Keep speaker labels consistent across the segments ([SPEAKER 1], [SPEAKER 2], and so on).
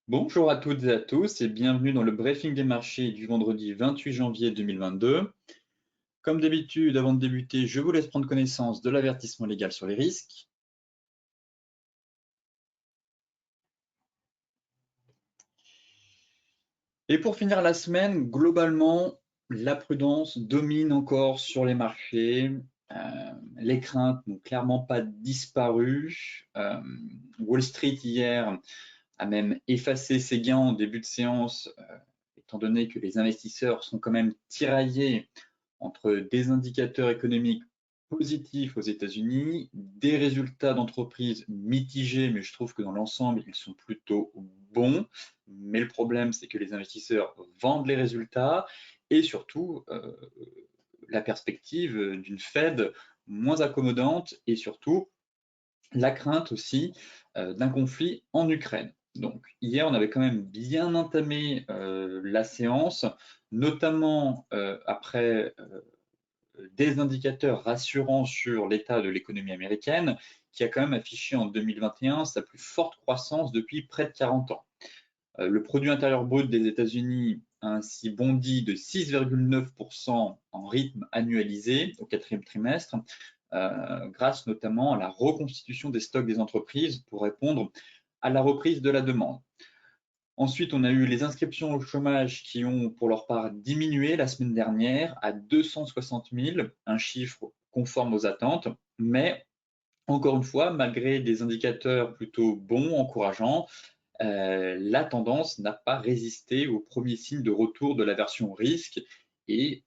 [SPEAKER 1] Bonjour à toutes et à tous et bienvenue dans le briefing des marchés du vendredi 28 janvier 2022. Comme d'habitude, avant de débuter, je vous laisse prendre connaissance de l'avertissement légal sur les risques. Et pour finir la semaine, globalement, la prudence domine encore sur les marchés. Les craintes n'ont clairement pas disparu. Wall Street hier a même effacé ses gains en début de séance, étant donné que les investisseurs sont quand même tiraillés entre des indicateurs économiques positifs aux États-Unis, des résultats d'entreprises mitigés, mais je trouve que dans l'ensemble, ils sont plutôt bons. Mais le problème, c'est que les investisseurs vendent les résultats et surtout la perspective d'une Fed moins accommodante et surtout la crainte aussi d'un conflit en Ukraine. Donc hier, on avait quand même bien entamé la séance, notamment après des indicateurs rassurants sur l'état de l'économie américaine, qui a quand même affiché en 2021 sa plus forte croissance depuis près de 40 ans. Le produit intérieur brut des États-Unis a ainsi bondi de 6,9% en rythme annualisé au quatrième trimestre, grâce notamment à la reconstitution des stocks des entreprises pour répondre à la reprise de la demande. Ensuite, on a eu les inscriptions au chômage qui ont pour leur part diminué la semaine dernière à 260 000, un chiffre conforme aux attentes, mais encore une fois, malgré des indicateurs plutôt bons, encourageants, la tendance n'a pas résisté aux premiers signes de retour de la version risque et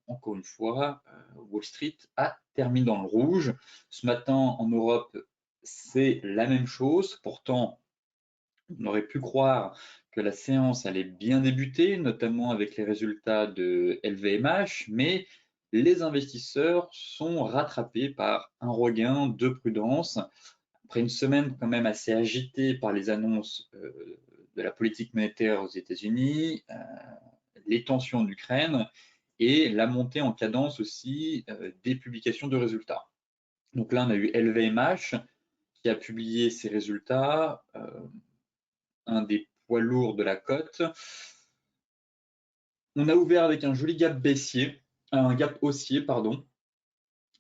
[SPEAKER 1] encore une fois, Wall Street a terminé dans le rouge. Ce matin en Europe, c'est la même chose. Pourtant, on aurait pu croire que la séance allait bien débuter, notamment avec les résultats de LVMH, mais les investisseurs sont rattrapés par un regain de prudence. Après une semaine quand même assez agitée par les annonces de la politique monétaire aux États-Unis, les tensions en Ukraine et la montée en cadence aussi des publications de résultats. Donc là, on a eu LVMH qui a publié ses résultats, un des poids lourds de la cote. On a ouvert avec un joli gap baissier, un gap haussier, pardon,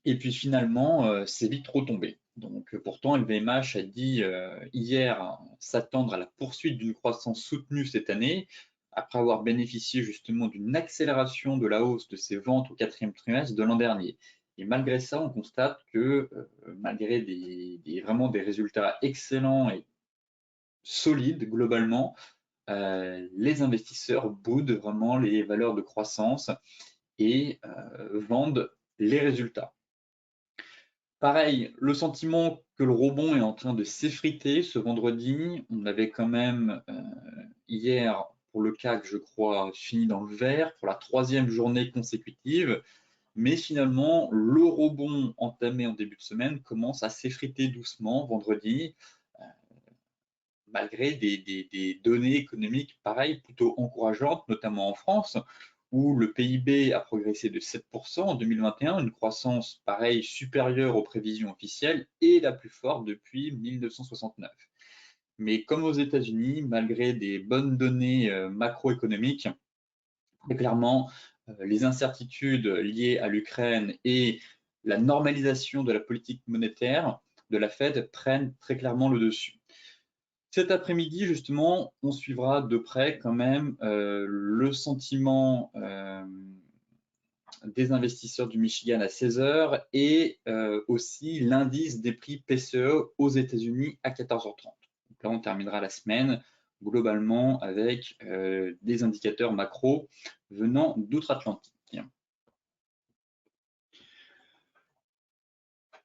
[SPEAKER 1] et puis finalement, c'est vite retombé. Donc pourtant, LVMH a dit hier s'attendre à la poursuite d'une croissance soutenue cette année, après avoir bénéficié justement d'une accélération de la hausse de ses ventes au quatrième trimestre de l'an dernier. Et malgré ça, on constate que malgré vraiment des résultats excellents et solides globalement, les investisseurs boudent vraiment les valeurs de croissance et vendent les résultats. Pareil, le sentiment que le rebond est en train de s'effriter ce vendredi, on avait quand même hier, pour le CAC, je crois, fini dans le vert pour la troisième journée consécutive, mais finalement, le rebond entamé en début de semaine commence à s'effriter doucement vendredi, malgré des données économiques, pareil, plutôt encourageantes, notamment en France, où le PIB a progressé de 7% en 2021, une croissance pareille supérieure aux prévisions officielles et la plus forte depuis 1969. Mais comme aux États-Unis, malgré des bonnes données macroéconomiques, très clairement, les incertitudes liées à l'Ukraine et la normalisation de la politique monétaire de la Fed prennent très clairement le dessus. Cet après-midi, justement, on suivra de près quand même le sentiment des investisseurs du Michigan à 16 heures et aussi l'indice des prix PCE aux États-Unis à 14h30. Donc là, on terminera la semaine globalement avec des indicateurs macro venant d'outre-Atlantique.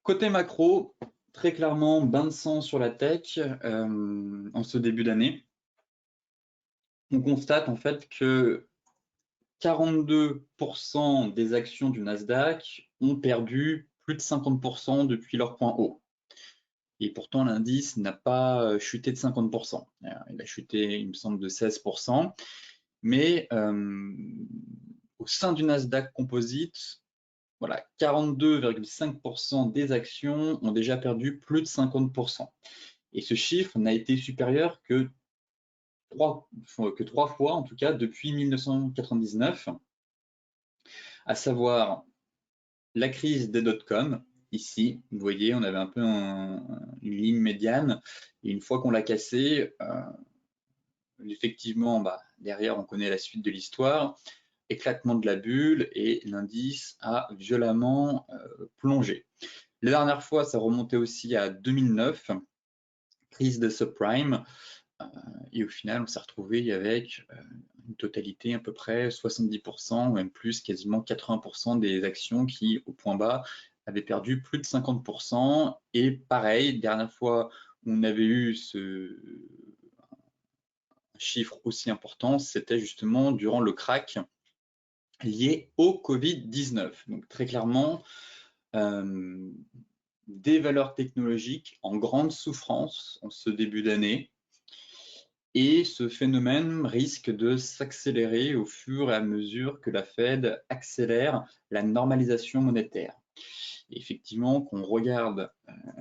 [SPEAKER 1] Côté macro, très clairement, bain de sang sur la tech en ce début d'année. On constate en fait que 42% des actions du Nasdaq ont perdu plus de 50% depuis leur point haut. Et pourtant, l'indice n'a pas chuté de 50%. Il a chuté, il me semble, de 16%. Mais au sein du Nasdaq Composite, voilà, 42,5% des actions ont déjà perdu plus de 50%. Et ce chiffre n'a été supérieur que trois fois, en tout cas, depuis 1999, à savoir la crise des dot-com. Ici, vous voyez, on avait un peu une ligne médiane, et une fois qu'on l'a cassée, effectivement, derrière, on connaît la suite de l'histoire, éclatement de la bulle, et l'indice a violemment plongé. La dernière fois, ça remontait aussi à 2009, crise de subprime, et au final, on s'est retrouvé avec une totalité à peu près 70%, ou même plus, quasiment 80% des actions qui, au point bas, avaient perdu plus de 50%. Et pareil, dernière fois où on avait eu ce chiffre aussi important, c'était justement durant le crack lié au Covid-19. Donc très clairement, des valeurs technologiques en grande souffrance en ce début d'année. Et ce phénomène risque de s'accélérer au fur et à mesure que la Fed accélère la normalisation monétaire. Et effectivement, qu'on regarde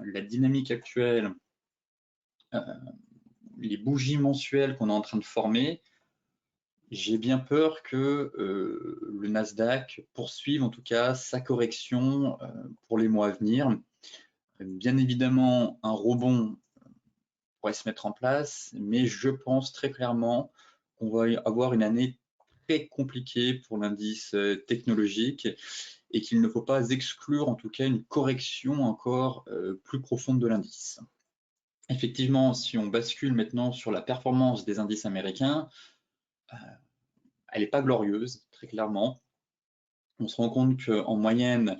[SPEAKER 1] la dynamique actuelle, les bougies mensuelles qu'on est en train de former, j'ai bien peur que le Nasdaq poursuive en tout cas sa correction pour les mois à venir. Bien évidemment, un rebond pourrait se mettre en place, mais je pense très clairement qu'on va avoir une année très compliquée pour l'indice technologique et qu'il ne faut pas exclure en tout cas une correction encore plus profonde de l'indice. Effectivement, si on bascule maintenant sur la performance des indices américains, elle n'est pas glorieuse, très clairement. On se rend compte qu'en moyenne,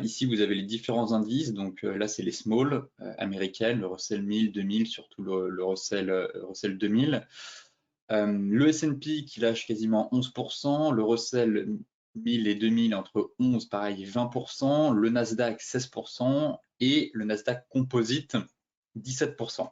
[SPEAKER 1] ici vous avez les différents indices, donc là c'est les small américaines, le Russell 1000, 2000, surtout le Russell 2000. Le S&P qui lâche quasiment 11%, le Russell 1000 et 2000 entre 11, pareil 20%, le Nasdaq 16% et le Nasdaq Composite 17%.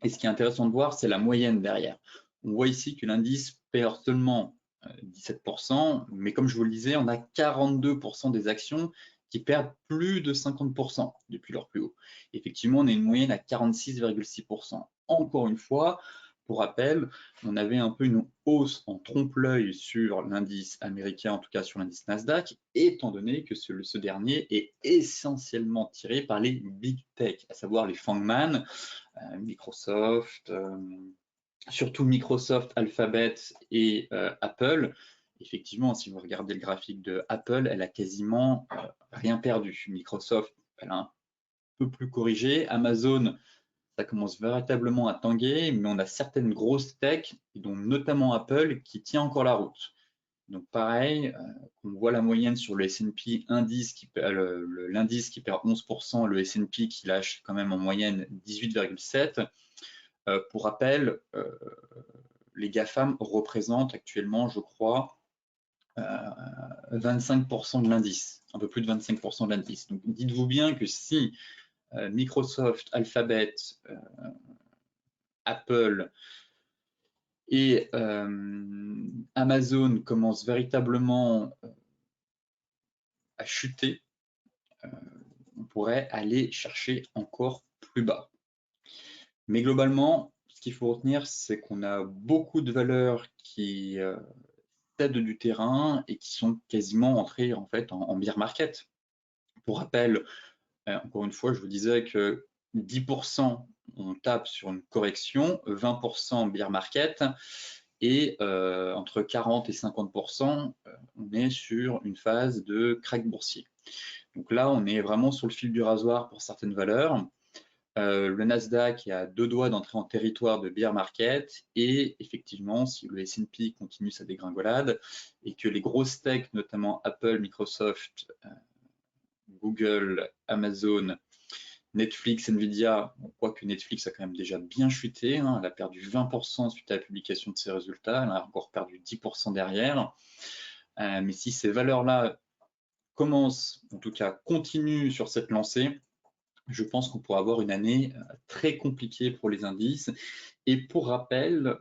[SPEAKER 1] Et ce qui est intéressant de voir, c'est la moyenne derrière. On voit ici que l'indice perd seulement 17%, mais comme je vous le disais, on a 42% des actions qui perdent plus de 50% depuis leur plus haut. Effectivement, on a une moyenne à 46,6%. Encore une fois, pour rappel, on avait un peu une hausse en trompe-l'œil sur l'indice américain, en tout cas sur l'indice Nasdaq, étant donné que ce dernier est essentiellement tiré par les big tech, à savoir les fangman, Microsoft, surtout Microsoft, Alphabet et Apple. Effectivement, si vous regardez le graphique de Apple, elle a quasiment rien perdu. Microsoft, elle a un peu plus corrigé. Amazon, ça commence véritablement à tanguer, mais on a certaines grosses tech, dont notamment Apple, qui tient encore la route. Donc pareil, on voit la moyenne sur le S&P indice l'indice qui perd 11%, le S&P qui lâche quand même en moyenne 18,7%. Pour rappel, les GAFAM représentent actuellement, je crois, 25% de l'indice, un peu plus de 25% de l'indice. Donc dites-vous bien que si Microsoft, Alphabet, Apple et Amazon commencent véritablement à chuter, on pourrait aller chercher encore plus bas. Mais globalement, ce qu'il faut retenir, c'est qu'on a beaucoup de valeurs qui cèdent du terrain et qui sont quasiment entrées en fait en bear market. Pour rappel, encore une fois, je vous disais que 10% on tape sur une correction, 20% bear market et entre 40 et 50%, on est sur une phase de crack boursier. Donc là, on est vraiment sur le fil du rasoir pour certaines valeurs. Le Nasdaq est à deux doigts d'entrer en territoire de bear market et effectivement, si le S&P continue sa dégringolade et que les grosses tech, notamment Apple, Microsoft, Google, Amazon, Netflix, Nvidia, quoique Netflix a quand même déjà bien chuté, hein, elle a perdu 20% suite à la publication de ses résultats, elle a encore perdu 10% derrière. Mais si ces valeurs-là commencent, en tout cas continuent sur cette lancée, je pense qu'on pourra avoir une année très compliquée pour les indices. Et pour rappel,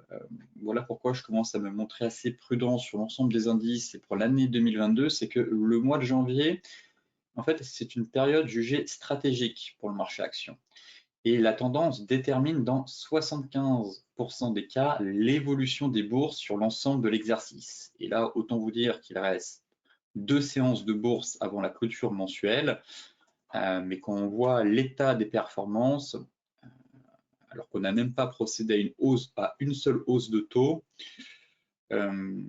[SPEAKER 1] voilà pourquoi je commence à me montrer assez prudent sur l'ensemble des indices et pour l'année 2022, c'est que le mois de janvier, en fait, c'est une période jugée stratégique pour le marché action. Et la tendance détermine dans 75% des cas l'évolution des bourses sur l'ensemble de l'exercice. Et là, autant vous dire qu'il reste 2 séances de bourse avant la clôture mensuelle, mais quand on voit l'état des performances, alors qu'on n'a même pas procédé à une hausse, à une seule hausse de taux, on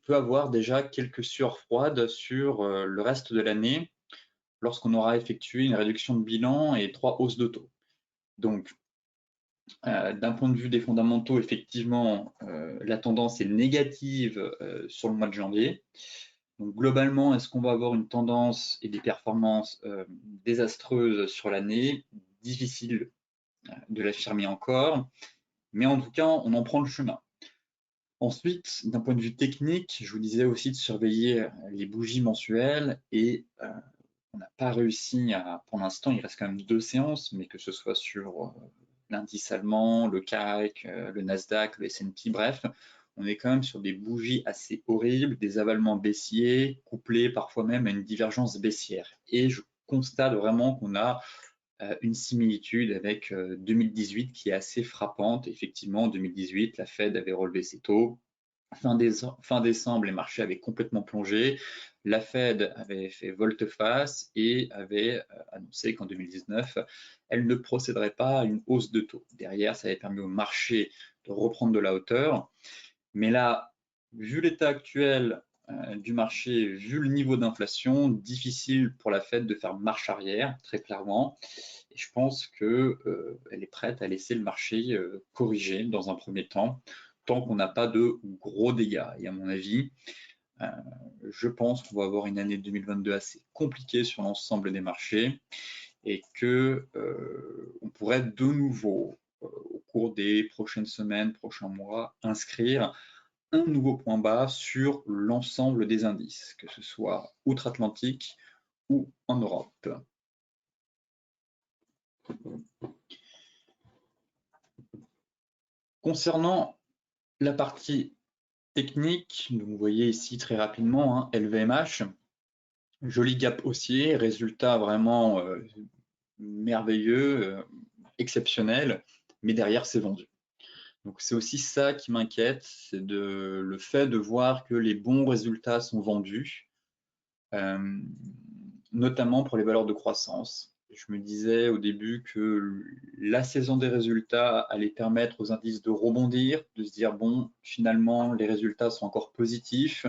[SPEAKER 1] peut avoir déjà quelques sueurs froides sur le reste de l'année lorsqu'on aura effectué une réduction de bilan et 3 hausses de taux. Donc, d'un point de vue des fondamentaux, effectivement, la tendance est négative sur le mois de janvier. Donc, globalement, est-ce qu'on va avoir une tendance et des performances désastreuses sur l'année? Difficile de l'affirmer encore, mais en tout cas, on en prend le chemin. Ensuite, d'un point de vue technique, je vous disais aussi de surveiller les bougies mensuelles et on n'a pas réussi à, pour l'instant, il reste quand même 2 séances, mais que ce soit sur l'indice allemand, le CAC, le Nasdaq, le S&P, bref, on est quand même sur des bougies assez horribles, des avalements baissiers, couplés parfois même à une divergence baissière. Et je constate vraiment qu'on a une similitude avec 2018 qui est assez frappante. Effectivement, en 2018, la Fed avait relevé ses taux. Fin décembre, les marchés avaient complètement plongé. La Fed avait fait volte-face et avait annoncé qu'en 2019, elle ne procéderait pas à une hausse de taux. Derrière, ça avait permis au marché de reprendre de la hauteur. Mais là, vu l'état actuel du marché, vu le niveau d'inflation, difficile pour la Fed de faire marche arrière, très clairement. Et je pense qu'elle est prête à laisser le marché corriger dans un premier temps, tant qu'on n'a pas de gros dégâts. Et à mon avis, je pense qu'on va avoir une année 2022 assez compliquée sur l'ensemble des marchés et que on pourrait de nouveau, au cours des prochaines semaines, prochains mois, inscrire un nouveau point bas sur l'ensemble des indices, que ce soit outre-Atlantique ou en Europe. Concernant la partie technique, donc vous voyez ici très rapidement, hein, LVMH, joli gap haussier, résultat vraiment merveilleux, exceptionnel, mais derrière c'est vendu. Donc c'est aussi ça qui m'inquiète, c'est le fait de voir que les bons résultats sont vendus, notamment pour les valeurs de croissance. Je me disais au début que la saison des résultats allait permettre aux indices de rebondir, de se dire bon, finalement les résultats sont encore positifs,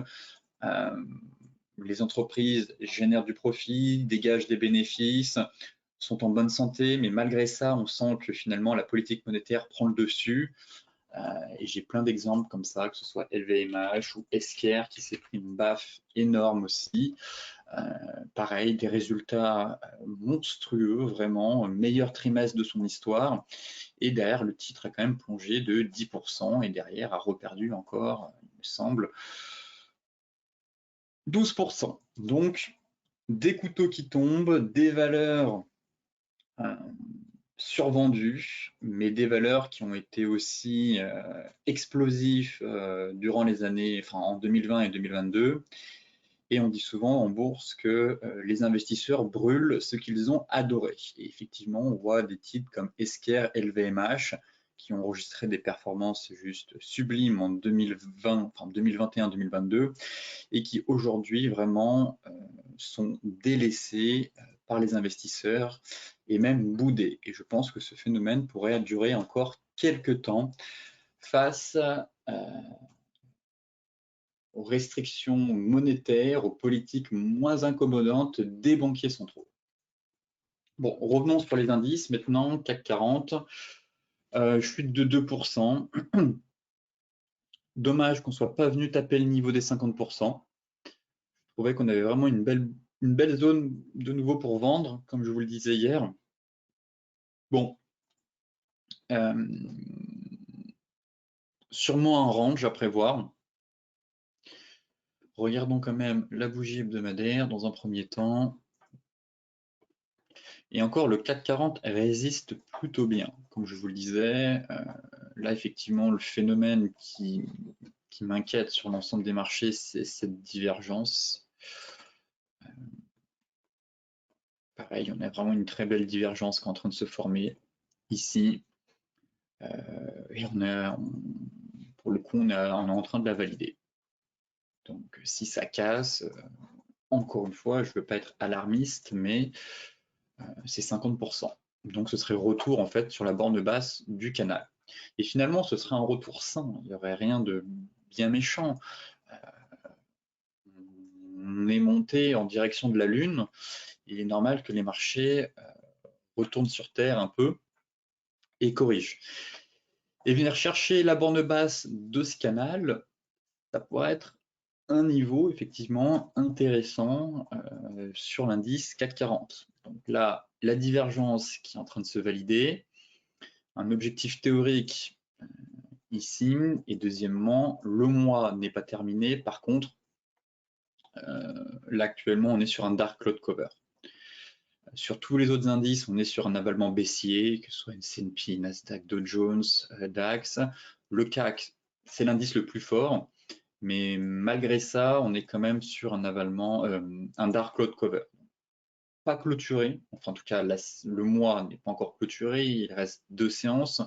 [SPEAKER 1] les entreprises génèrent du profit, dégagent des bénéfices, sont en bonne santé, mais malgré ça, on sent que finalement la politique monétaire prend le dessus. Et j'ai plein d'exemples comme ça, que ce soit LVMH ou Esker qui s'est pris une baffe énorme aussi. Pareil, des résultats monstrueux, vraiment, meilleur trimestre de son histoire. Et derrière, le titre a quand même plongé de 10% et derrière a reperdu encore, il me semble, 12%. Donc, des couteaux qui tombent, des valeurs survendues, mais des valeurs qui ont été aussi explosifs durant les années, enfin en 2020 et 2022. Et on dit souvent en bourse que les investisseurs brûlent ce qu'ils ont adoré. Et effectivement, on voit des titres comme Esker, LVMH, qui ont enregistré des performances juste sublimes en 2020, enfin 2021-2022, et qui aujourd'hui vraiment sont délaissés par les investisseurs et même boudés. Et je pense que ce phénomène pourrait durer encore quelques temps face aux restrictions monétaires, aux politiques moins incommodantes des banquiers centraux. Bon, revenons sur les indices maintenant, CAC 40, chute de 2%. Dommage qu'on ne soit pas venu taper le niveau des 50%. Je trouvais qu'on avait vraiment une belle zone de nouveau pour vendre, comme je vous le disais hier. Bon, sûrement un range à prévoir. Regardons quand même la bougie hebdomadaire dans un premier temps. Et encore, le CAC 40 résiste plutôt bien. Comme je vous le disais, là, effectivement, le phénomène qui m'inquiète sur l'ensemble des marchés, c'est cette divergence. pareil, on a vraiment une très belle divergence qui est en train de se former ici. Et pour le coup, on est en train de la valider. Donc, si ça casse, encore une fois, je ne veux pas être alarmiste, mais c'est 50%. Donc, ce serait retour en fait sur la borne basse du canal. Et finalement, ce serait un retour sain. Il n'y aurait rien de bien méchant. On est monté en direction de la Lune. Il est normal que les marchés retournent sur Terre un peu et corrigent. Et venir chercher la borne basse de ce canal, ça pourrait être un niveau effectivement intéressant sur l'indice CAC 40. Donc là, la divergence qui est en train de se valider, un objectif théorique ici, et deuxièmement, le mois n'est pas terminé. Par contre, là actuellement, on est sur un dark cloud cover. Sur tous les autres indices, on est sur un avalement baissier, que ce soit S&P, Nasdaq, Dow Jones, DAX. Le CAC, c'est l'indice le plus fort, mais malgré ça, on est quand même sur un avalement, un dark cloud cover. Pas clôturé, enfin en tout cas le mois n'est pas encore clôturé, il reste 2 séances,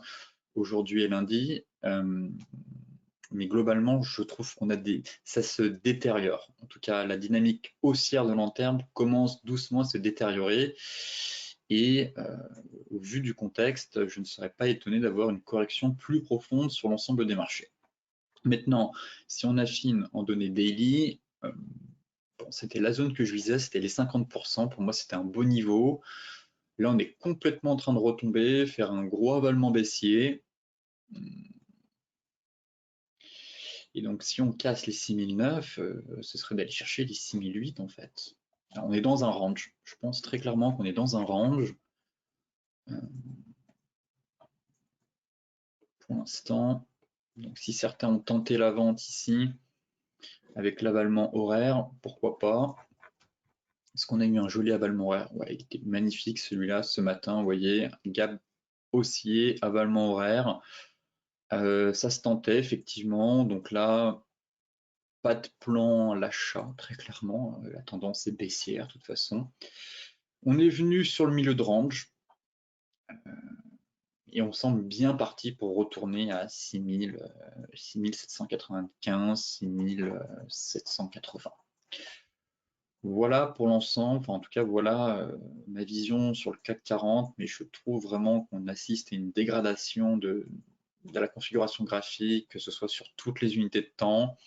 [SPEAKER 1] aujourd'hui et lundi. Mais globalement, je trouve qu'on a ça se détériore. En tout cas, la dynamique haussière de long terme commence doucement à se détériorer. Et au vu du contexte, je ne serais pas étonné d'avoir une correction plus profonde sur l'ensemble des marchés. Maintenant, si on affine en données daily, bon, c'était la zone que je visais, c'était les 50%. Pour moi, c'était un beau niveau. Là, on est complètement en train de retomber, faire un gros avalement baissier. Et donc, si on casse les 6009, ce serait d'aller chercher les 6008 en fait. Alors, on est dans un range. Je pense très clairement qu'on est dans un range. Pour l'instant. Donc, si certains ont tenté la vente ici, avec l'avalement horaire, pourquoi pas. Est-ce qu'on a eu un joli avalement horaire? Ouais, il était magnifique celui-là ce matin. Vous voyez, gap haussier, avalement horaire. Ça se tentait effectivement. Donc là, pas de plan à l'achat, très clairement. La tendance est baissière de toute façon. On est venu sur le milieu de range et on semble bien parti pour retourner à 6795, 6780. Voilà pour l'ensemble, enfin, en tout cas voilà ma vision sur le CAC 40, mais je trouve vraiment qu'on assiste à une dégradation de la configuration graphique, que ce soit sur toutes les unités de temps.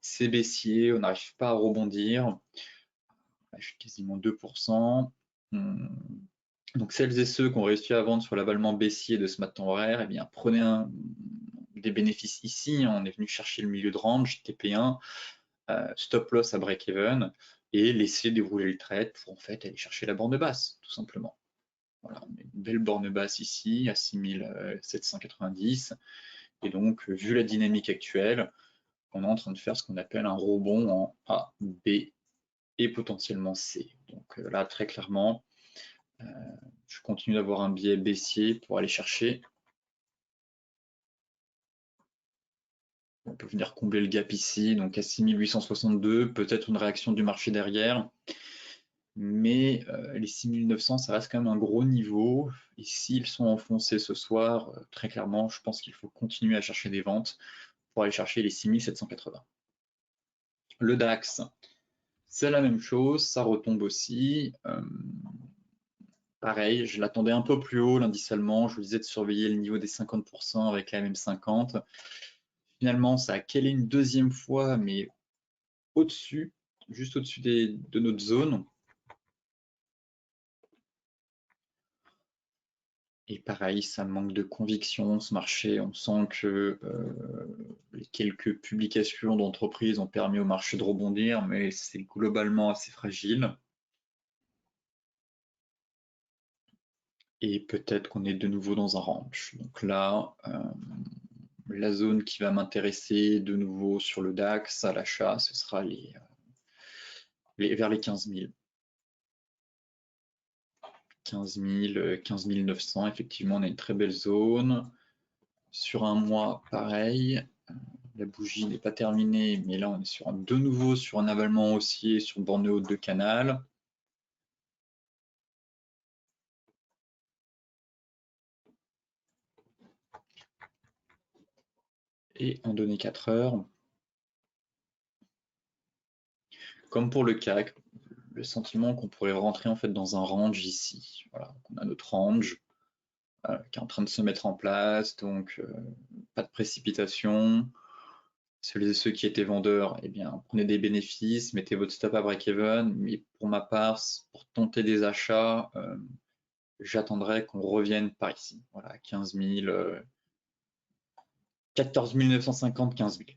[SPEAKER 1] C'est baissier, on n'arrive pas à rebondir. Je suis quasiment 2%. Donc celles et ceux qui ont réussi à vendre sur l'avalement baissier de ce matin horaire, eh bien prenez des bénéfices ici. On est venu chercher le milieu de range, TP1, stop loss à break-even et laisser dérouler le trade pour en fait aller chercher la borne basse, tout simplement. Voilà, on a une belle borne basse ici à 6790. Et donc, vu la dynamique actuelle, on est en train de faire ce qu'on appelle un rebond en A, B et potentiellement C. Donc là, très clairement, je continue d'avoir un biais baissier pour aller chercher. On peut venir combler le gap ici, donc à 6862, peut-être une réaction du marché derrière. Mais les 6900, ça reste quand même un gros niveau. Et s'ils sont enfoncés ce soir, très clairement, je pense qu'il faut continuer à chercher des ventes pour aller chercher les 6780. Le DAX, c'est la même chose, ça retombe aussi. Pareil, je l'attendais un peu plus haut, l'indice allemand. Je vous disais de surveiller le niveau des 50% avec la MM50. Finalement, ça a calé une deuxième fois, mais au-dessus, juste au-dessus de notre zone. Et pareil, ça manque de conviction, ce marché. On sent que les quelques publications d'entreprises ont permis au marché de rebondir, mais c'est globalement assez fragile. Et peut-être qu'on est de nouveau dans un range. Donc là, la zone qui va m'intéresser de nouveau sur le DAX à l'achat, ce sera vers les 15 000. 15 900, effectivement, on a une très belle zone. Sur un mois, pareil, la bougie n'est pas terminée, mais là, on est de nouveau sur un avalement haussier sur borne haute de canal. Et en données 4 heures, comme pour le CAC, le sentiment qu'on pourrait rentrer en fait dans un range ici. Voilà, on a notre range qui est en train de se mettre en place, donc pas de précipitation. Ceux qui étaient vendeurs, eh bien, prenez des bénéfices, mettez votre stop à break-even. Mais pour ma part, pour tenter des achats, j'attendrai qu'on revienne par ici. Voilà, 15 000, 14 950, 15 000.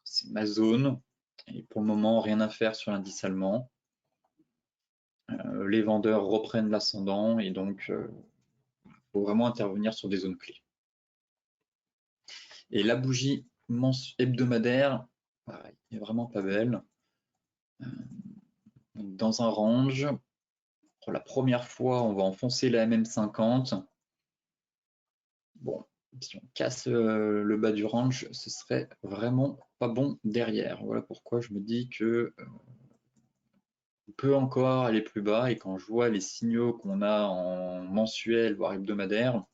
[SPEAKER 1] C'est ma zone. Et pour le moment, rien à faire sur l'indice allemand. Les vendeurs reprennent l'ascendant et donc il faut vraiment intervenir sur des zones clés. Et la bougie hebdomadaire, pareil, est vraiment pas belle. Dans un range, pour la première fois, on va enfoncer la MM50. Bon, si on casse le bas du range, ce serait vraiment pas bon derrière. Voilà pourquoi je me dis que on peut encore aller plus bas. Et quand je vois les signaux qu'on a en mensuel, voire hebdomadaire,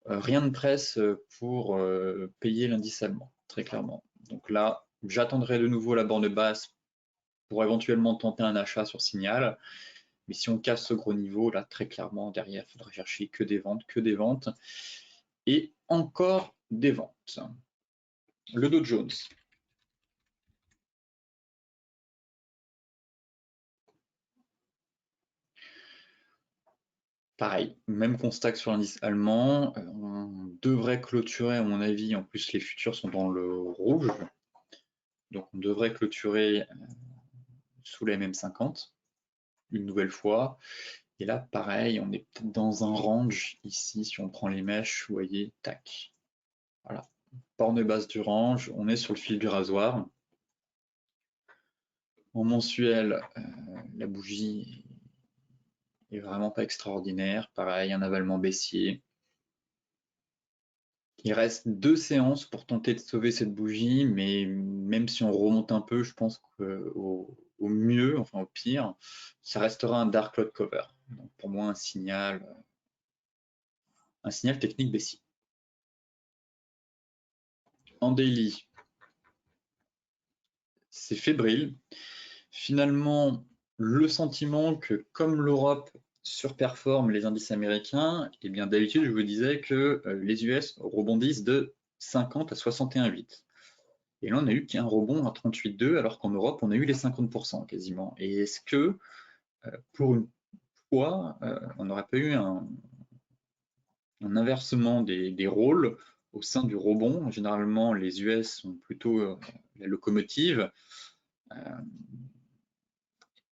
[SPEAKER 1] rien ne presse pour payer l'indice allemand, très clairement. Donc là, j'attendrai de nouveau la borne basse pour éventuellement tenter un achat sur signal. Mais si on casse ce gros niveau, là, très clairement, derrière, il faudrait chercher que des ventes, et encore des ventes. Le Dow Jones. Pareil, même constat que sur l'indice allemand. On devrait clôturer, à mon avis, en plus les futurs sont dans le rouge, donc on devrait clôturer sous la MM50 une nouvelle fois. Et là, pareil, on est peut-être dans un range ici, si on prend les mèches, vous voyez, tac. Voilà, borne basse du range, on est sur le fil du rasoir. En mensuel, la bougie est vraiment pas extraordinaire. Pareil, un avalement baissier. Il reste 2 séances pour tenter de sauver cette bougie, mais même si on remonte un peu, je pense qu'au mieux, enfin au pire, ça restera un dark cloud cover. Donc pour moi, un signal technique baissier. En daily, c'est fébrile. Finalement, le sentiment que comme l'Europe surperforme les indices américains, et bien d'habitude, je vous disais que les US rebondissent de 50 à 61,8. Et là, on a eu qu'un rebond à 38,2, alors qu'en Europe, on a eu les 50% quasiment. Et est-ce que, pour une fois, on n'aurait pas eu un inversement des rôles au sein du rebond? Généralement, les US sont plutôt la locomotive.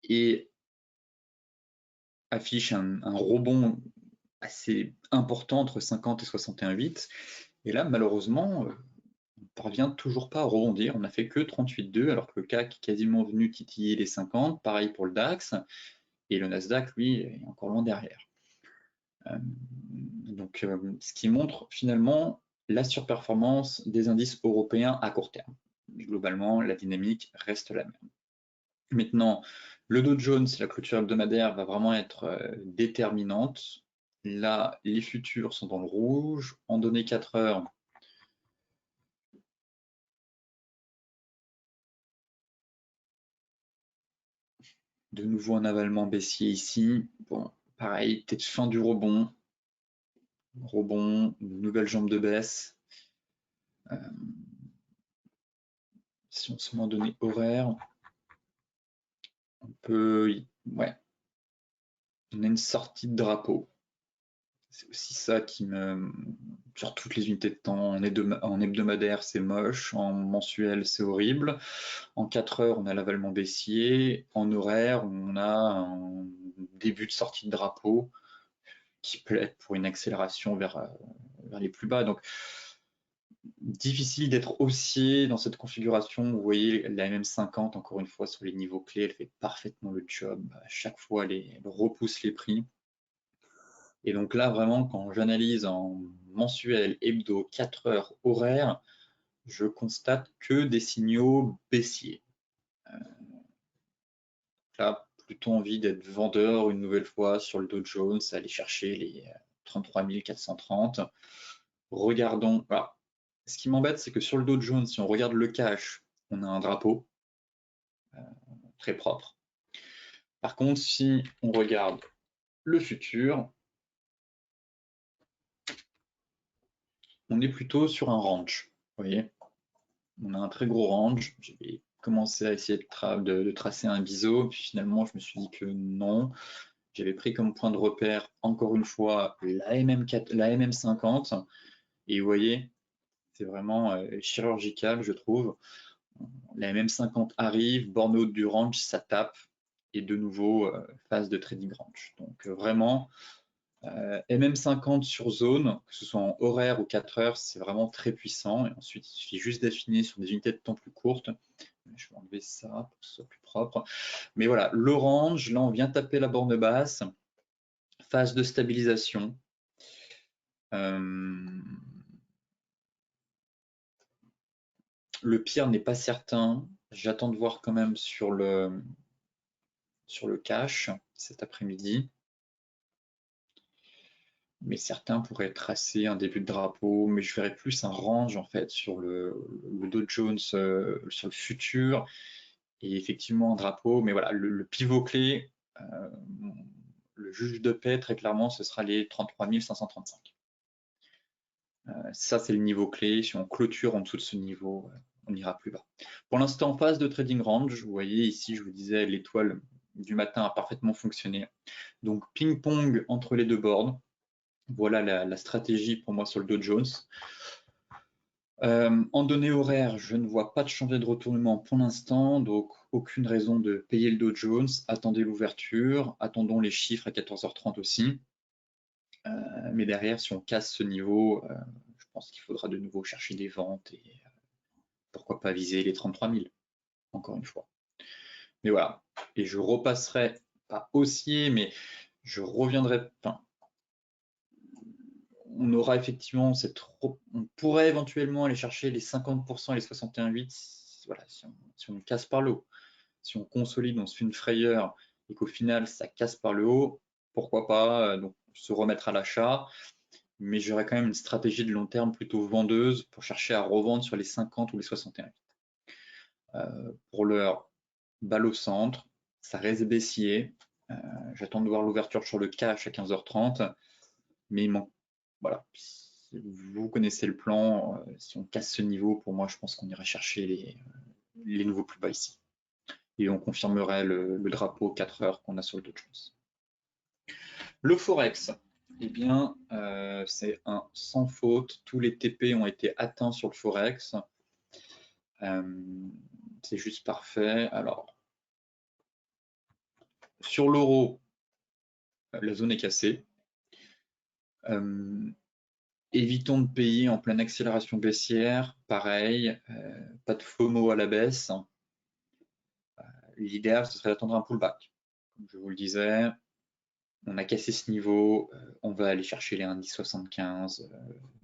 [SPEAKER 1] Et affiche un rebond assez important entre 50 et 61,8. Et là, malheureusement, on ne parvient toujours pas à rebondir. On n'a fait que 38,2, alors que le CAC est quasiment venu titiller les 50. Pareil pour le DAX. Et le Nasdaq, lui, est encore loin derrière. Donc, ce qui montre finalement la surperformance des indices européens à court terme. Mais globalement, la dynamique reste la même. Maintenant, le Dow Jones, la clôture hebdomadaire va vraiment être déterminante. Là, les futurs sont dans le rouge. En données 4 heures, de nouveau un avalement baissier ici. Bon, pareil, peut-être fin du rebond. Rebond, une nouvelle jambe de baisse. Si on se met en données horaires, on peut, ouais, on a une sortie de drapeau. C'est aussi ça qui me, sur toutes les unités de temps, en hebdomadaire c'est moche, en mensuel c'est horrible, en 4 heures on a l'avalement baissier, en horaire on a un début de sortie de drapeau qui peut être pour une accélération vers les plus bas. Donc difficile d'être haussier dans cette configuration. Vous voyez la MM50 encore une fois sur les niveaux clés, elle fait parfaitement le job. À chaque fois elle repousse les prix. Et donc là, vraiment, quand j'analyse en mensuel, hebdo, 4 heures, horaire, je constate que des signaux baissiers. Là, plutôt envie d'être vendeur une nouvelle fois sur le Dow Jones, aller chercher les 33 430. Regardons, voilà, Ce qui m'embête, c'est que sur le Dow Jones, si on regarde le cash, on a un drapeau très propre. Par contre, si on regarde le futur, on est plutôt sur un range. Vous voyez, on a un très gros range. J'ai commencé à essayer de tracer un biseau, puis finalement, je me suis dit que non. J'avais pris comme point de repère, encore une fois, la MM50. Et vous voyez, c'est vraiment chirurgical, je trouve. La MM50 arrive, borne haute du range, ça tape. Et de nouveau, phase de trading range. Donc vraiment, MM50 sur zone, que ce soit en horaire ou 4 heures, c'est vraiment très puissant. Et ensuite, il suffit juste d'affiner sur des unités de temps plus courtes. Je vais enlever ça pour que ce soit plus propre. Mais voilà, l'orange, là, on vient taper la borne basse. Phase de stabilisation. Le pire n'est pas certain. J'attends de voir quand même sur le cash cet après-midi. Mais certains pourraient tracer un début de drapeau, mais je verrais plus un range en fait sur le Dow Jones, sur le futur, et effectivement un drapeau. Mais voilà, le pivot clé, le juge de paix, très clairement, ce sera les 33 535. Ça, c'est le niveau clé. Si on clôture en dessous de ce niveau, on n'ira plus bas. Pour l'instant, phase de trading range. Vous voyez ici, je vous disais, l'étoile du matin a parfaitement fonctionné. Donc, ping-pong entre les deux boards. Voilà la stratégie pour moi sur le Dow Jones. En données horaires, je ne vois pas de changer de retournement pour l'instant, donc aucune raison de payer le Dow Jones. Attendez l'ouverture, attendons les chiffres à 14h30 aussi. Mais derrière, si on casse ce niveau, je pense qu'il faudra de nouveau chercher des ventes et pourquoi pas viser les 33 000, encore une fois. Mais voilà, et je repasserai, pas haussier, mais je reviendrai, enfin, on aura effectivement on pourrait éventuellement aller chercher les 50% et les 61,8, voilà, si on casse par le haut. Si on consolide, on se fait une frayeur et qu'au final ça casse par le haut, pourquoi pas donc se remettre à l'achat. Mais j'aurais quand même une stratégie de long terme plutôt vendeuse pour chercher à revendre sur les 50 ou les 61. Pour l'heure, balle au centre, ça reste baissier. J'attends de voir l'ouverture sur le cash à 15h30, mais il manque. Voilà, vous connaissez le plan. Si on casse ce niveau, pour moi, je pense qu'on irait chercher les nouveaux plus bas ici. Et on confirmerait le drapeau 4 heures qu'on a sur le Dow Jones. Le Forex, eh bien, c'est un sans faute. Tous les TP ont été atteints sur le Forex. C'est juste parfait. Alors, sur l'euro, la zone est cassée. Évitons de payer en pleine accélération baissière. Pareil, pas de FOMO à la baisse. L'idéal, ce serait d'attendre un pullback. Comme je vous le disais, on a cassé ce niveau, on va aller chercher les 1,1075.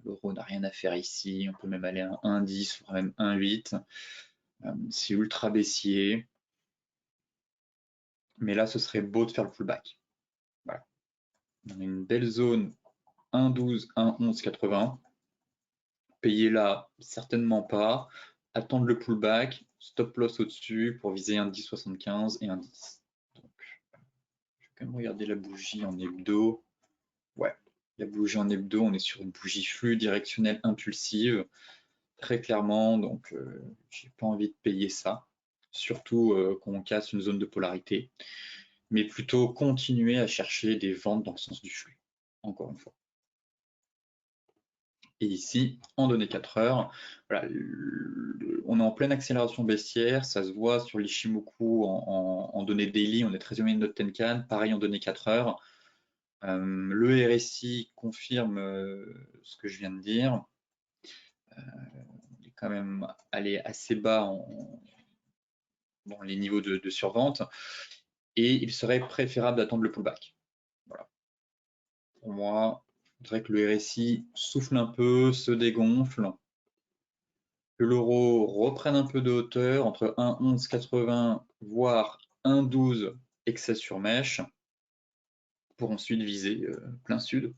[SPEAKER 1] L'euro n'a rien à faire ici. On peut même aller à 1,10, voire même 1,8. C'est ultra baissier. Mais là, ce serait beau de faire le pullback. Voilà. On a une belle zone 1,12, 1,1180. Payer là, certainement pas. Attendre le pullback, stop loss au-dessus pour viser un 10,75 et un 10. Donc, je vais quand même regarder la bougie en hebdo. Ouais, la bougie en hebdo, on est sur une bougie flux directionnelle impulsive, très clairement. Donc, j'ai pas envie de payer ça, surtout quand on casse une zone de polarité, mais plutôt continuer à chercher des ventes dans le sens du flux, encore une fois. Et ici, en données 4 heures, voilà, on est en pleine accélération baissière, ça se voit sur l'Ishimoku en données daily, on est 13e de notre Tenkan, pareil en données 4 heures. Le RSI confirme ce que je viens de dire. On est quand même allé assez bas dans les niveaux de survente et il serait préférable d'attendre le pullback. Voilà. Pour moi, il faudrait que le RSI souffle un peu, se dégonfle, que l'euro reprenne un peu de hauteur entre 1,1180 voire 1,12 excès sur mèche pour ensuite viser plein sud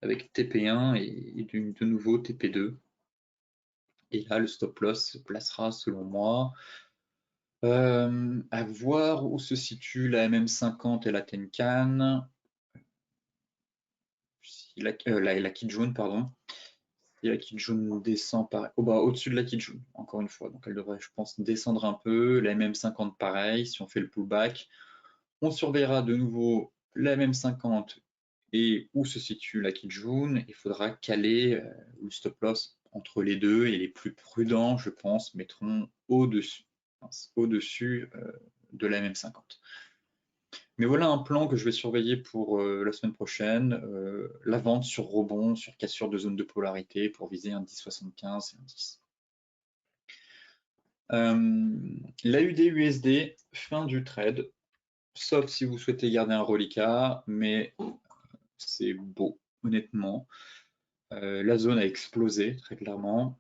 [SPEAKER 1] avec TP1 et de nouveau TP2. Et là, le stop loss se placera, selon moi, à voir où se situe la MM50 et la Tenkan. Si la Kijun, pardon. Si la Kijun descend au-dessus de la Kijun, encore une fois. Donc elle devrait, je pense, descendre un peu. La MM50, pareil, si on fait le pullback. On surveillera de nouveau la MM50 et où se situe la Kijun. Il faudra caler le stop loss entre les deux, et les plus prudents, je pense, mettront au-dessus de la MM50. Mais voilà un plan que je vais surveiller pour la semaine prochaine. La vente sur rebond, sur cassure de zone de polarité pour viser un 10,75 et un 10. L'AUD-USD, fin du trade, sauf si vous souhaitez garder un reliquat, mais c'est beau, honnêtement. La zone a explosé, très clairement.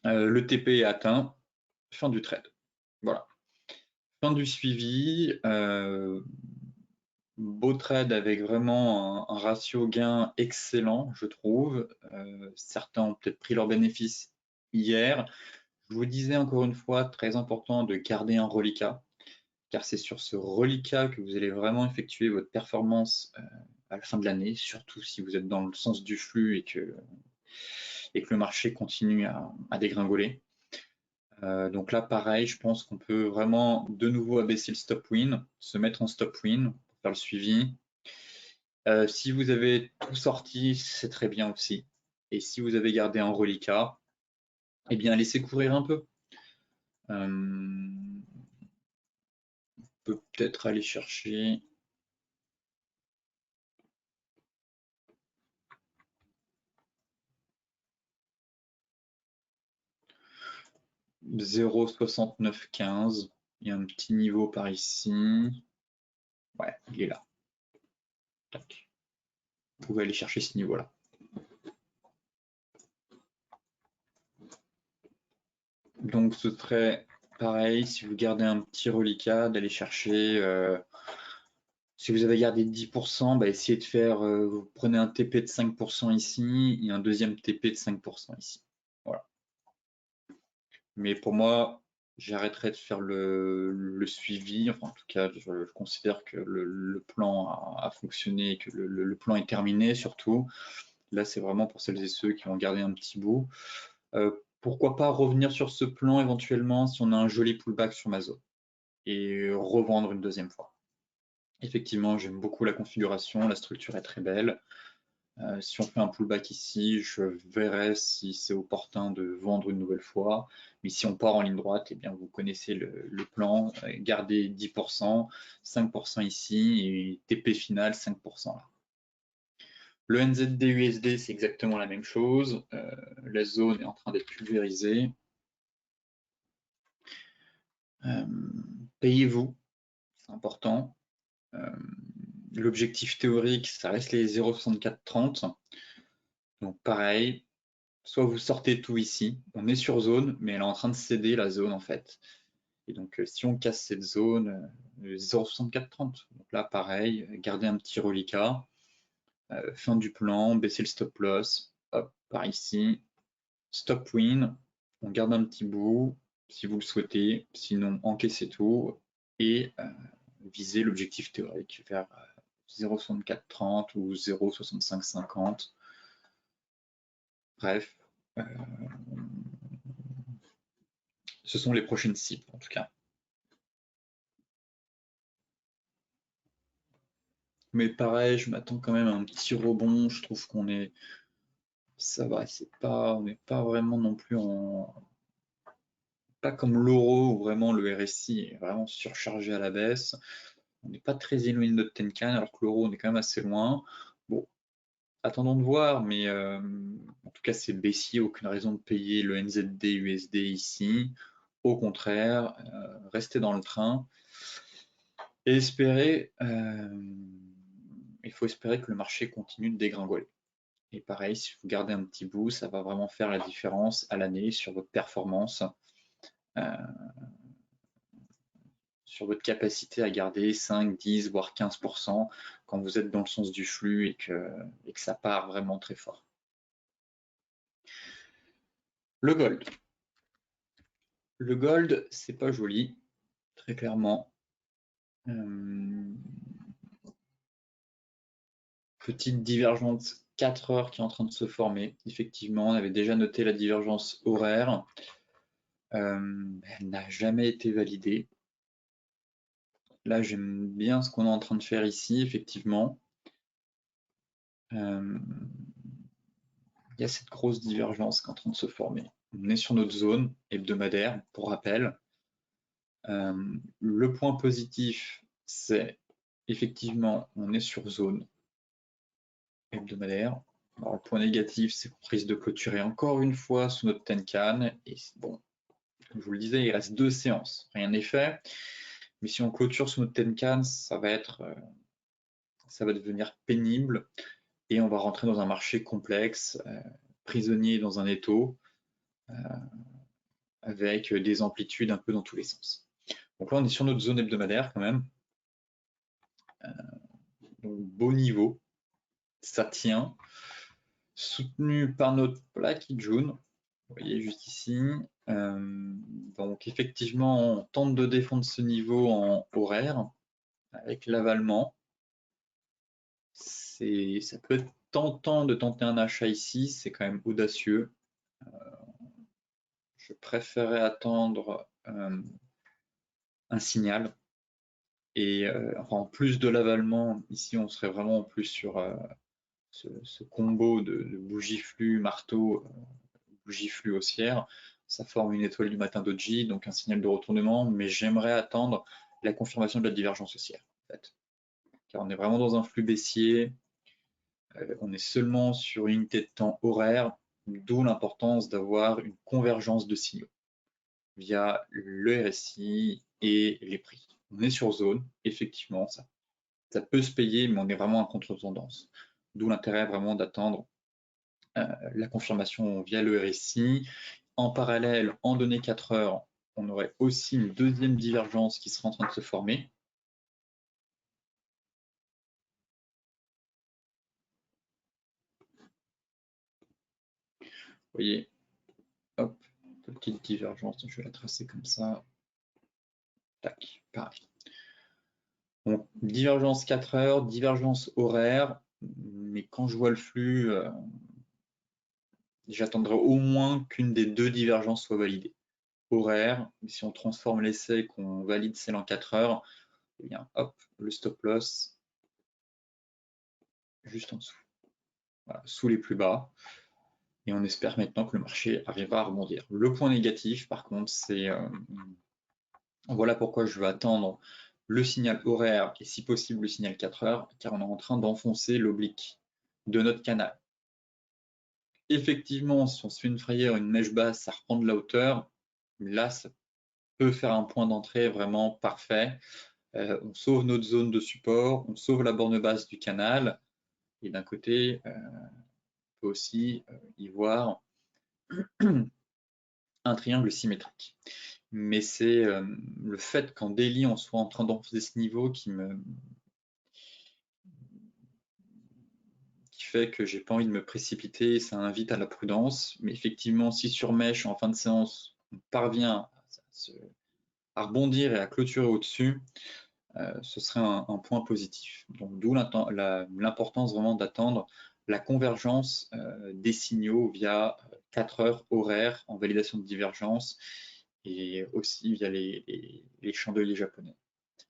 [SPEAKER 1] Le TP est atteint, fin du trade. Voilà. Fin du suivi. Beau trade avec vraiment un ratio gain excellent, je trouve. Certains ont peut-être pris leurs bénéfices hier. Je vous disais encore une fois, très important de garder un reliquat, car c'est sur ce reliquat que vous allez vraiment effectuer votre performance à la fin de l'année, surtout si vous êtes dans le sens du flux et que le marché continue à dégringoler. Donc là, pareil, je pense qu'on peut vraiment de nouveau abaisser le stop win, se mettre en stop win pour faire le suivi. Si vous avez tout sorti, c'est très bien aussi. Et si vous avez gardé un reliquat, eh bien laissez courir un peu. On peut peut-être aller chercher 0,6915. Il y a un petit niveau par ici. Ouais, il est là. Tac. Vous pouvez aller chercher ce niveau-là. Donc ce serait pareil, si vous gardez un petit reliquat, d'aller chercher, si vous avez gardé 10%, bah essayez de faire, vous prenez un TP de 5% ici et un deuxième TP de 5% ici. Voilà. Mais pour moi, j'arrêterai de faire le suivi. Enfin, en tout cas, je considère que le plan a fonctionné, que le plan est terminé surtout. Là, c'est vraiment pour celles et ceux qui ont gardé un petit bout. Pourquoi pas revenir sur ce plan éventuellement si on a un joli pullback sur ma zone et revendre une deuxième fois. Effectivement, j'aime beaucoup la configuration, la structure est très belle. Si on fait un pullback ici, je verrai si c'est opportun de vendre une nouvelle fois. Mais si on part en ligne droite, eh bien vous connaissez le plan. Gardez 10%, 5% ici et TP final 5% là. Le NZD-USD, c'est exactement la même chose. La zone est en train d'être pulvérisée. Payez-vous, c'est important. L'objectif théorique, ça reste les 0,6430. Donc pareil, soit vous sortez tout ici, on est sur zone, mais elle est en train de céder la zone en fait. Et donc si on casse cette zone, 0,6430. Donc là pareil, gardez un petit reliquat, fin du plan, baissez le stop loss, hop, par ici, stop win, on garde un petit bout si vous le souhaitez, sinon encaissez tout et visez l'objectif théorique vers 0,6430 ou 0,6550. Bref, ce sont les prochaines cibles en tout cas. Mais pareil, je m'attends quand même à un petit rebond. Je trouve qu'on est, ça va, on n'est pas vraiment non plus pas comme l'euro où vraiment le RSI est vraiment surchargé à la baisse. On n'est pas très éloigné de notre Tenkan alors que l'euro on est quand même assez loin. Bon, attendons de voir, mais en tout cas c'est baissier, aucune raison de payer le NZD USD ici. Au contraire, restez dans le train et espérer. Il faut espérer que le marché continue de dégringoler. Et pareil, si vous gardez un petit bout, ça va vraiment faire la différence à l'année sur votre performance, sur votre capacité à garder 5, 10, voire 15% quand vous êtes dans le sens du flux et que ça part vraiment très fort. Le gold. Le gold, c'est pas joli, très clairement. Petite divergence 4 heures qui est en train de se former. Effectivement, on avait déjà noté la divergence horaire. Elle n'a jamais été validée. Là, j'aime bien ce qu'on est en train de faire ici, effectivement. Il y a cette grosse divergence qui est en train de se former. On est sur notre zone hebdomadaire, pour rappel. Le point positif, c'est effectivement, on est sur zone hebdomadaire. Alors, le point négatif, c'est qu'on risque de clôturer encore une fois sous notre Tenkan. Et bon, comme je vous le disais, il reste 2 séances. Rien n'est fait. Mais si on clôture sous notre Tenkan, ça va devenir pénible. Et on va rentrer dans un marché complexe, prisonnier dans un étau, avec des amplitudes un peu dans tous les sens. Donc là, on est sur notre zone hebdomadaire quand même. Donc, beau niveau, ça tient. Soutenu par notre plaque June, vous voyez juste ici. Donc effectivement, on tente de défendre ce niveau en horaire avec l'avalement. Ça peut être tentant de tenter un achat ici, c'est quand même audacieux. Je préférais attendre un signal. Et enfin, en plus de l'avalement, ici on serait vraiment en plus sur ce combo de bougie flux, marteau, bougie flux haussière. Ça forme une étoile du matin doji, donc un signal de retournement, mais j'aimerais attendre la confirmation de la divergence haussière, en fait. Car on est vraiment dans un flux baissier, on est seulement sur une unité de temps horaire, d'où l'importance d'avoir une convergence de signaux via le RSI et les prix. On est sur zone, effectivement, ça peut se payer, mais on est vraiment en contre-tendance. D'où l'intérêt vraiment d'attendre la confirmation via le RSI. En parallèle, en données 4 heures, on aurait aussi une deuxième divergence qui serait en train de se former. Vous voyez, hop, petite divergence, je vais la tracer comme ça. Tac, pareil. Donc, divergence 4 heures, divergence horaire, mais quand je vois le flux, j'attendrai au moins qu'une des deux divergences soit validée. Horaire, si on transforme l'essai, qu'on valide celle en 4 heures, et bien hop, le stop loss juste en dessous, voilà, sous les plus bas. Et on espère maintenant que le marché arrivera à rebondir. Le point négatif, par contre, c'est voilà pourquoi je veux attendre le signal horaire et si possible le signal 4 heures, car on est en train d'enfoncer l'oblique de notre canal. Effectivement, si on se fait une frayeur, une mèche basse, ça reprend de la hauteur. Là, ça peut faire un point d'entrée vraiment parfait. On sauve notre zone de support, on sauve la borne basse du canal. Et d'un côté, on peut aussi y voir un triangle symétrique. Mais c'est le fait qu'en daily, on soit en train d'enfoncer ce niveau qui fait que j'ai pas envie de me précipiter, ça invite à la prudence. Mais effectivement, si sur mèche, en fin de séance, on parvient à rebondir et à clôturer au-dessus, ce serait un point positif. Donc d'où l'importance vraiment d'attendre la convergence des signaux via 4 heures horaires en validation de divergence et aussi via les chandeliers japonais.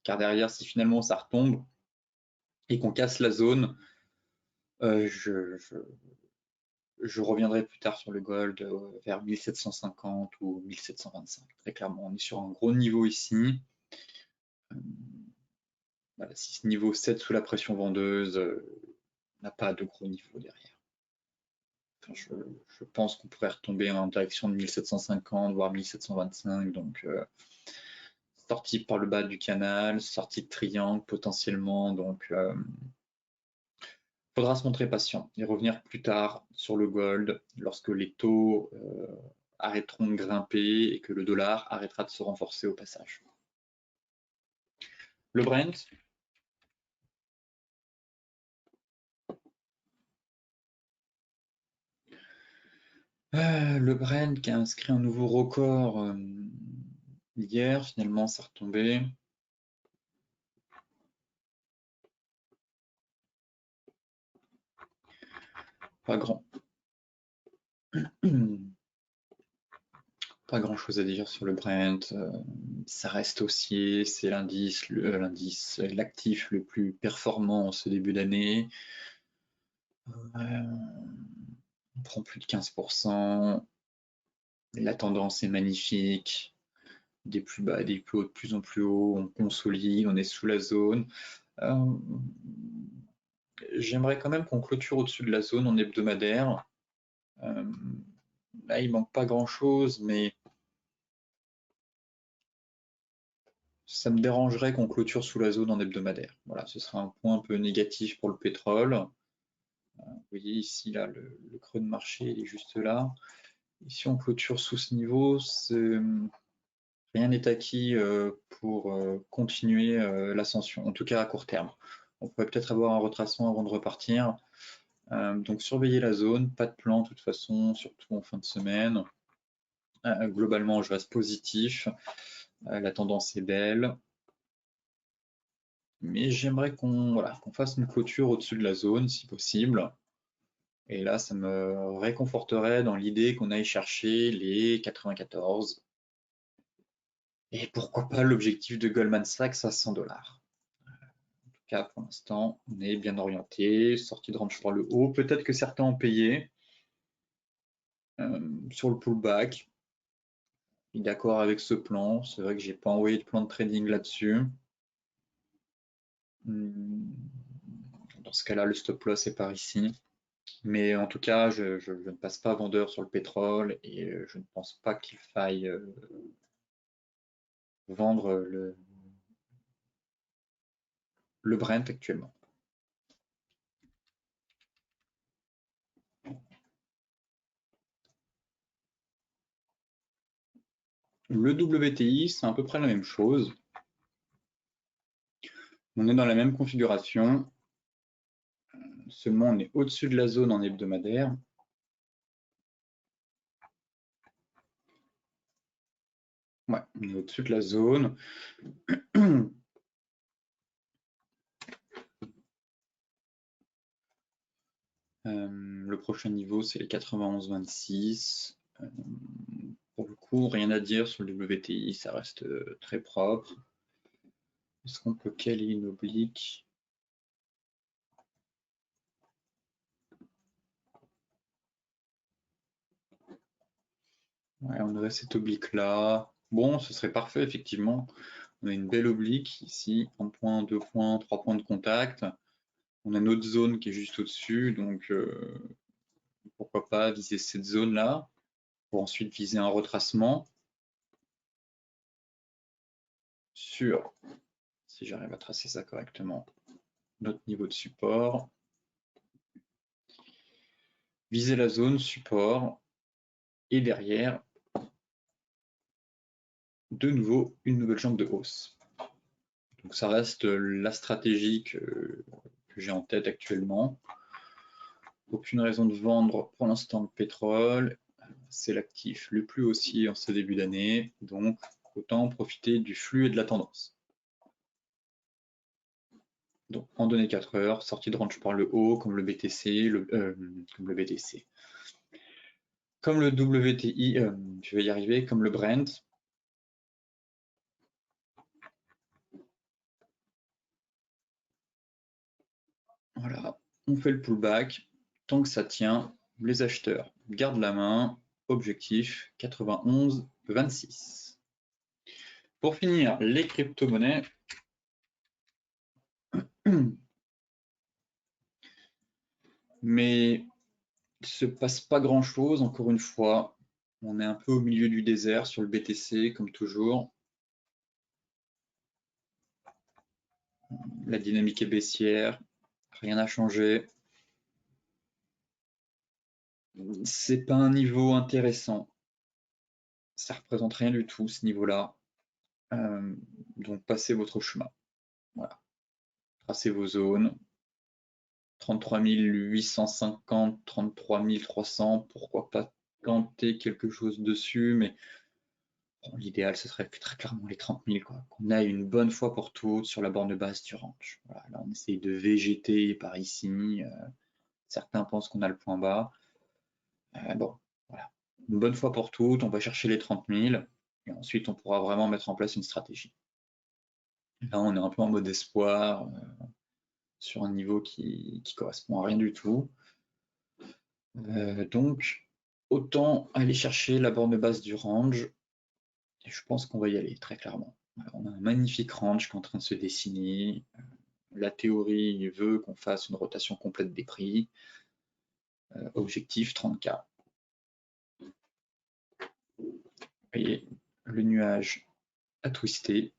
[SPEAKER 1] Car derrière, si finalement ça retombe et qu'on casse la zone, je reviendrai plus tard sur le gold vers 1750 ou 1725. Très clairement, on est sur un gros niveau ici. Voilà, si ce niveau 7 sous la pression vendeuse n'a pas de gros niveau derrière. Enfin, je pense qu'on pourrait retomber en direction de 1750, voire 1725. Donc, sortie par le bas du canal, sortie de triangle potentiellement. Donc, faudra se montrer patient et revenir plus tard sur le gold lorsque les taux arrêteront de grimper et que le dollar arrêtera de se renforcer au passage. Le Brent, Le Brent qui a inscrit un nouveau record hier, finalement, c'est retombé. Pas grand. Pas grand chose à dire sur le Brent. Ça reste haussier, c'est l'actif le plus performant en ce début d'année. On prend plus de 15%. La tendance est magnifique. Des plus bas, des plus hauts, de plus en plus haut. On consolide, on est sous la zone. J'aimerais quand même qu'on clôture au-dessus de la zone en hebdomadaire. Là, il manque pas grand-chose, mais ça me dérangerait qu'on clôture sous la zone en hebdomadaire. Voilà, ce serait un point un peu négatif pour le pétrole. Vous voyez ici, là, le creux de marché, il est juste là. Et si on clôture sous ce niveau, rien n'est acquis pour continuer l'ascension, en tout cas à court terme. On pourrait peut-être avoir un retracement avant de repartir. Donc surveiller la zone, pas de plan de toute façon, surtout en fin de semaine. Globalement, je reste positif. La tendance est belle. Mais j'aimerais qu'on fasse une clôture au-dessus de la zone, si possible. Et là, ça me réconforterait dans l'idée qu'on aille chercher les 94. Et pourquoi pas l'objectif de Goldman Sachs à 100 $. En tout cas, pour l'instant, on est bien orienté, sortie de range par le haut. Peut-être que certains ont payé sur le pullback. Je suis d'accord avec ce plan. C'est vrai que j'ai pas envoyé de plan de trading là-dessus. Dans ce cas-là, le stop loss est par ici. Mais en tout cas, je ne passe pas vendeur sur le pétrole et je ne pense pas qu'il faille vendre le Brent actuellement. Le WTI, c'est à peu près la même chose. On est dans la même configuration. Seulement, on est au-dessus de la zone en hebdomadaire. Ouais, on est au-dessus de la zone. Le prochain niveau, c'est les 91,26. Pour le coup, rien à dire sur le WTI, ça reste très propre. Est-ce qu'on peut caler une oblique? Ouais, on aurait cette oblique là. Bon, ce serait parfait, effectivement. On a une belle oblique ici, un point, 2 points, 3 points de contact. On a notre zone qui est juste au-dessus, donc pourquoi pas viser cette zone-là pour ensuite viser un retracement sur, si j'arrive à tracer ça correctement, notre niveau de support. Viser la zone support et derrière, de nouveau, une nouvelle jambe de hausse. Donc ça reste la stratégie que j'ai en tête actuellement. Aucune raison de vendre pour l'instant le pétrole. C'est l'actif le plus haussier en ce début d'année, donc autant profiter du flux et de la tendance. Donc en données 4 heures, sortie de range par le haut, comme le BTC, comme le WTI, je vais y arriver, comme le Brent. Voilà, on fait le pullback. Tant que ça tient, les acheteurs gardent la main. Objectif 91,26. Pour finir, les crypto-monnaies. Mais il ne se passe pas grand-chose, encore une fois. On est un peu au milieu du désert sur le BTC, comme toujours. La dynamique est baissière, rien n'a changé. C'est pas un niveau intéressant. Ça représente rien du tout, ce niveau-là. Donc passez votre chemin. Voilà. Tracez vos zones. 33 850, 33 300, pourquoi pas tenter quelque chose dessus, mais bon, l'idéal, ce serait très clairement les 30 000, quoi. Qu'on aille une bonne fois pour toutes sur la borne basse du range. Voilà, là, on essaye de végéter par ici. Certains pensent qu'on a le point bas. Bon, voilà. Une bonne fois pour toutes, on va chercher les 30 000 et ensuite on pourra vraiment mettre en place une stratégie. Là, on est un peu en mode espoir sur un niveau qui correspond à rien du tout. Donc, autant aller chercher la borne basse du range. Et je pense qu'on va y aller très clairement. On a un magnifique range qui est en train de se dessiner. La théorie veut qu'on fasse une rotation complète des prix. Objectif 30K. Vous voyez, le nuage a twisté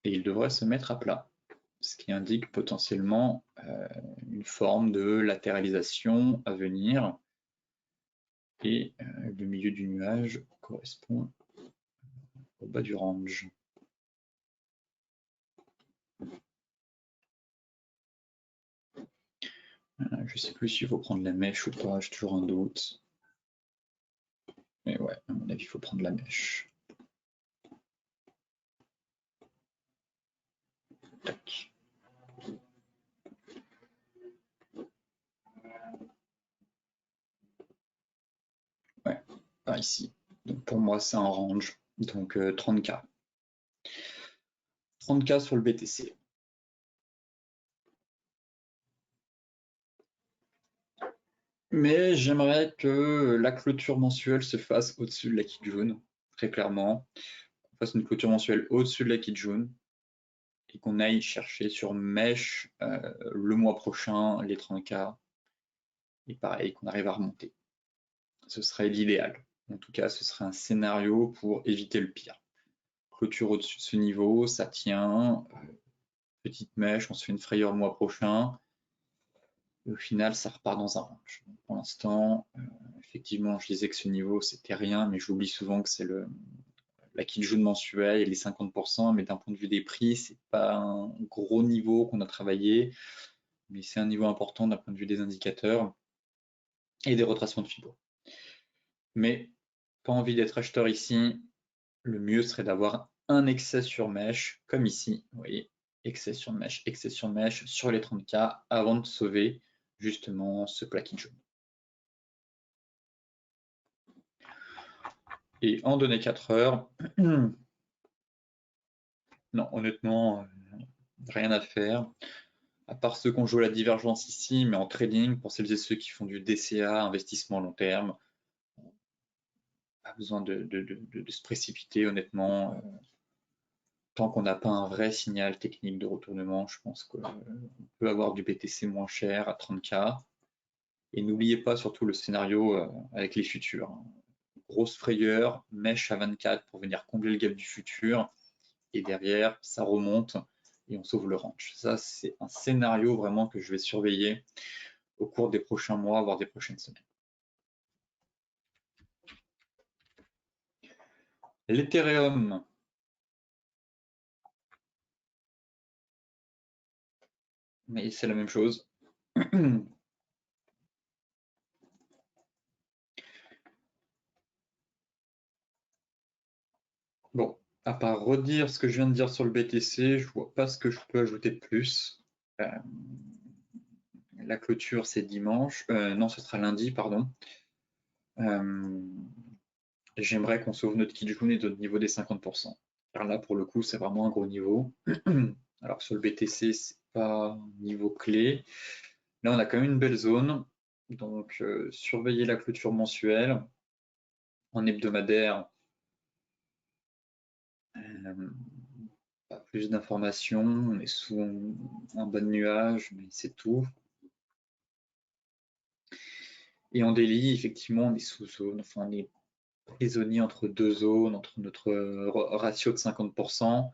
[SPEAKER 1] et il devrait se mettre à plat, ce qui indique potentiellement une forme de latéralisation à venir. Et le milieu du nuage correspond au bas du range. Je ne sais plus s'il faut prendre la mèche ou pas, j'ai toujours un doute. Mais ouais, à mon avis, il faut prendre la mèche. Tac. Ouais, par ici. Donc pour moi, c'est un range. Donc 30K. 30K sur le BTC. Mais j'aimerais que la clôture mensuelle se fasse au-dessus de la Kijun, très clairement. Qu'on fasse une clôture mensuelle au-dessus de la Kijun et qu'on aille chercher sur mèche le mois prochain les 30K. Et pareil, qu'on arrive à remonter. Ce serait l'idéal. En tout cas, ce serait un scénario pour éviter le pire. Clôture au-dessus de ce niveau, ça tient. Petite mèche, on se fait une frayeur le mois prochain. Et au final, ça repart dans un range. Pour l'instant, effectivement, je disais que ce niveau, c'était rien, mais j'oublie souvent que c'est la Kijun mensuelle et les 50%, mais d'un point de vue des prix, c'est pas un gros niveau qu'on a travaillé, mais c'est un niveau important d'un point de vue des indicateurs et des retracements de Fibo. Mais pas envie d'être acheteur ici, le mieux serait d'avoir un excès sur mèche, comme ici, vous voyez, excès sur mèche sur les 30K avant de sauver justement ce plaquis jaune. Et en données 4 heures, non, honnêtement, rien à faire. À part ceux qui ont joué la divergence ici, mais en trading, pour celles et ceux qui font du DCA, investissement long terme, pas besoin de se précipiter, honnêtement. Tant qu'on n'a pas un vrai signal technique de retournement, je pense qu'on peut avoir du BTC moins cher à 30K. Et n'oubliez pas surtout le scénario avec les futurs. Grosse frayeur, mèche à 24 pour venir combler le gap du futur. Et derrière, ça remonte et on sauve le range. Ça, c'est un scénario vraiment que je vais surveiller au cours des prochains mois, voire des prochaines semaines. L'Ethereum. Mais c'est la même chose. Bon, à part redire ce que je viens de dire sur le BTC, je vois pas ce que je peux ajouter de plus. La clôture, c'est dimanche. Non, ce sera lundi, pardon. J'aimerais qu'on sauve notre Kijun et notre niveau des 50%. Car là, pour le coup, c'est vraiment un gros niveau. Alors sur le BTC, c'est pas un niveau clé. Là, on a quand même une belle zone. Donc, surveiller la clôture mensuelle. En hebdomadaire, pas plus d'informations. On est sous un bas de nuage, mais c'est tout. Et en daily, effectivement, on est sous zone. Enfin, on est prisonnier entre deux zones, entre notre ratio de 50%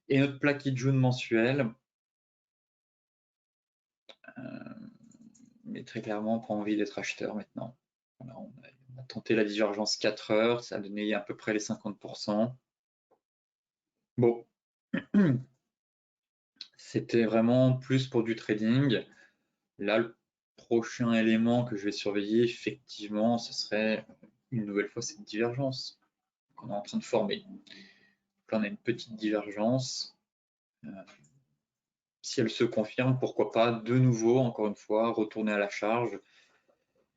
[SPEAKER 1] et notre plaque Kijun mensuel. Mais très clairement, pas envie d'être acheteur maintenant. Voilà, on a tenté la divergence 4 heures, ça a donné à peu près les 50%. Bon, c'était vraiment plus pour du trading. Là, le prochain élément que je vais surveiller, effectivement, ce serait une nouvelle fois cette divergence qu'on est en train de former. Donc là, on a une petite divergence. Si elle se confirme, pourquoi pas de nouveau, encore une fois, retourner à la charge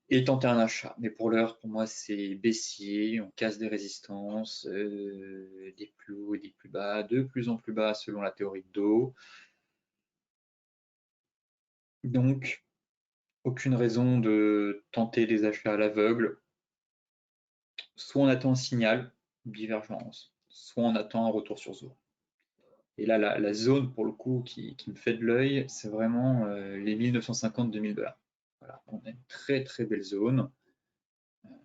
[SPEAKER 1] et tenter un achat. Mais pour l'heure, pour moi, c'est baissier, on casse des résistances, des plus hauts et des plus bas, de plus en plus bas selon la théorie de Dow. Donc, aucune raison de tenter des achats à l'aveugle. Soit on attend un signal, divergence, soit on attend un retour sur zone. Et là, la zone, pour le coup, qui me fait de l'œil, c'est vraiment les 1950-2000 $. Voilà, on a une très très belle zone.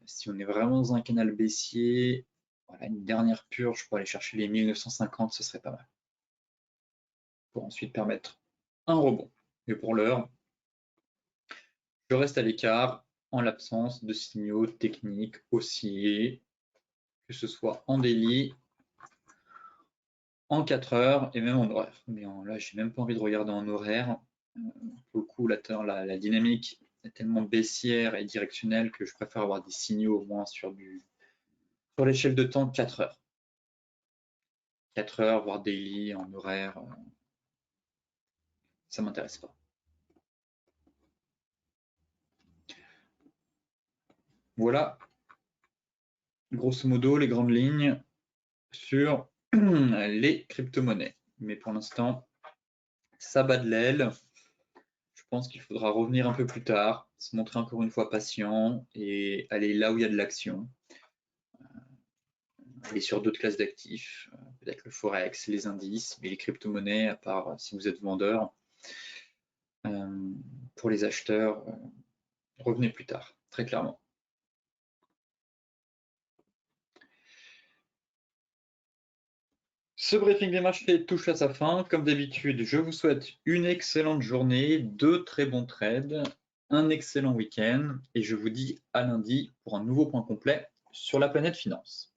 [SPEAKER 1] Si on est vraiment dans un canal baissier, voilà, une dernière purge pour aller chercher les 1950, ce serait pas mal. Pour ensuite permettre un rebond. Mais pour l'heure, je reste à l'écart en l'absence de signaux techniques haussiers, que ce soit en daily, en 4 heures et même en horaire. Mais là, j'ai même pas envie de regarder en horaire. Pour le coup, la dynamique est tellement baissière et directionnelle que je préfère avoir des signaux au moins sur l'échelle de temps 4 heures. 4 heures, voire daily, en horaire, ça m'intéresse pas. Voilà, grosso modo, les grandes lignes sur les crypto-monnaies. Mais pour l'instant, ça bat de l'aile. Je pense qu'il faudra revenir un peu plus tard, se montrer encore une fois patient et aller là où il y a de l'action. Aller sur d'autres classes d'actifs, peut-être le forex, les indices, mais les crypto-monnaies, à part si vous êtes vendeur. Pour les acheteurs, revenez plus tard, très clairement. Ce briefing des marchés touche à sa fin. Comme d'habitude, je vous souhaite une excellente journée, de très bons trades, un excellent week-end et je vous dis à lundi pour un nouveau point complet sur la planète finance.